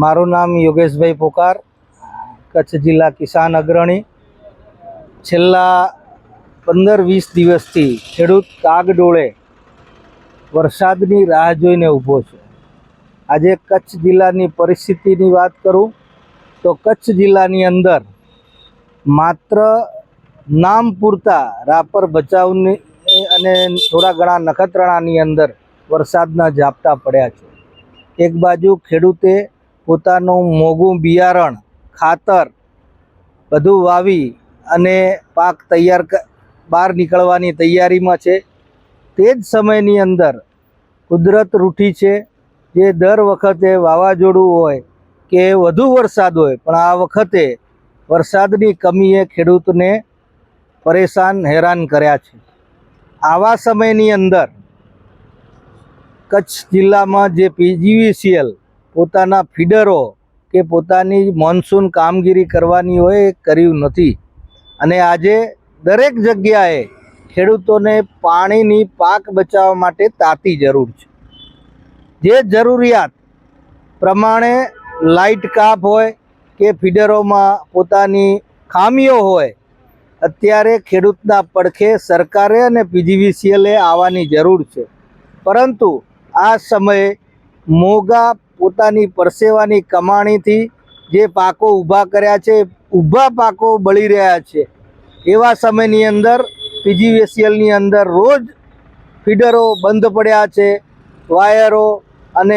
મારું નામ યોગેશભાઈ પોકાર, કચ્છ જિલ્લા કિસાન અગ્રણી. છેલ્લા 15-20 દિવસથી ખેડૂત કાગડોળે વરસાદની રાહ જોઈને ઊભો છે. આજે કચ્છ જિલ્લાની પરિસ્થિતિની વાત કરું તો કચ્છ જિલ્લાની અંદર માત્ર નામ પૂરતા રાપર, ભચાઉની અને થોડા ઘણા નખત્રાણાની અંદર વરસાદના ઝાપટા પડ્યા છે. એક બાજુ ખેડૂતે પોતાનું મોંઘું બિયારણ, ખાતર બધું વાવી અને પાક તૈયાર બહાર નીકળવાની તૈયારીમાં છે. તે જ સમયની અંદર કુદરત રૂઠી છે, જે દર વખતે વાવાઝોડું હોય કે વધુ વરસાદ હોય, પણ આ વખતે વરસાદની કમીએ ખેડૂતને પરેશાન, હેરાન કર્યા છે. આવા સમયની અંદર કચ્છ જિલ્લામાં જે PGVCL પોતાના ફીડરો કે પોતાની મોન્સૂન કામગીરી કરવાની હોય એ કર્યું નથી. અને આજે દરેક જગ્યાએ ખેડૂતોને પાણીની પાક બચાવવા માટે તાતી જરૂર છે. જે જરૂરિયાત પ્રમાણે લાઇટ કાપ હોય કે ફીડરોમાં પોતાની ખામીઓ હોય, અત્યારે ખેડૂતના પડખે સરકારે અને PGVCLએ આવવાની જરૂર છે. પરંતુ આ સમયે મોંઘા પોતાની પરસેવાની કમાણીથી જે પાકો ઊભા કર્યા છે, ઊભા પાકો બળી રહ્યા છે. એવા સમયની અંદર PGVCLની અંદર રોજ ફીડરો બંધ પડ્યા છે. વાયરો અને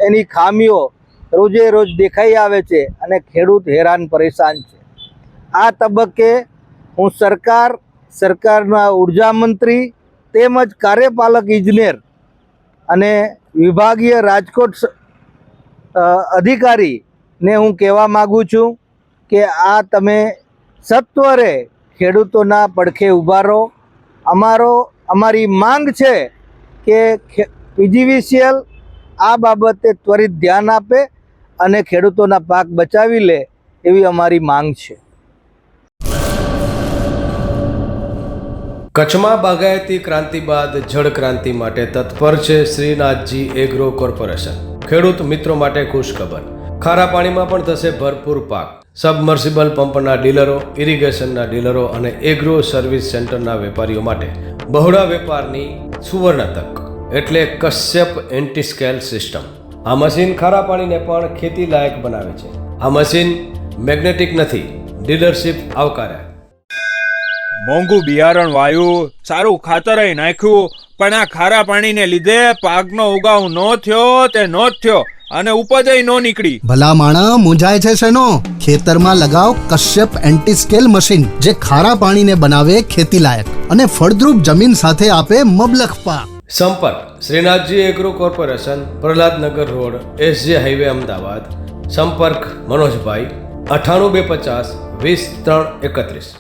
એની ખામીઓ રોજે રોજ દેખાઈ આવે છે અને ખેડૂત હેરાન પરેશાન છે. આ તબક્કે હું સરકારના ઉર્જા મંત્રી તેમજ કાર્યપાલક ઇજનેર અને વિભાગીય રાજકોટ અધિકારીને હું કહેવા માગું છું કે આ તમે સત્વરે ખેડૂતોના પડખે ઊભા રહો. અમારી માંગ છે કે PGVCL આ બાબતે ત્વરિત ધ્યાન આપે અને ખેડૂતોના પાક બચાવી લે, એવી અમારી માંગ છે. કચ્છમાં બાગાયતી ક્રાંતિ બાદ જળ ક્રાંતિ માટે તત્પર છે શ્રીનાથજી એગ્રો કોર્પોરેશન. ખેડૂત મિત્રો માટે ખુશખબર, ખારા પાણીમાં પણ થશે ભરપૂર પાક. સબમર્સિબલ પંપના ડીલરો, ઇરિગેશનના ડીલરો અને એગ્રો સર્વિસ સેન્ટરના વેપારીઓ માટે બહોળા વેપારની સુવર્ણ તક એટલે કશ્યપ એન્ટીસ્કેલ સિસ્ટમ. આ મશીન ખારા પાણીને પણ ખેતી લાયક બનાવે છે. આ મશીન મેગ્નેટિક નથી, ડીલરશીપ આવકાર્યા. મોંઘું બિયારણ વાયું, સારું ખાતર નાખ્યું, પણ આ ખારા પાણીને લીધે પાકનો ઉગાવ નો થયો તે નો જ થયો અને ઉપજ નો નીકળી. ભલા માણા મૂંઝાય છે શેનો? ખેતરમાં લગાવ કશ્યપ એન્ટીસ્કેલ મશીન, જે ખારા પાણીને બનાવે ખેતી લાયક અને ફળદ્રુપ જમીન સાથે આપે મબલખ પાક. સંપર્ક Shrinathji agro corporation, Prahlad Nagar road, SJ highway, Ahmedabad. સંપર્ક મનોજભાઈ 98 250 20 3 31.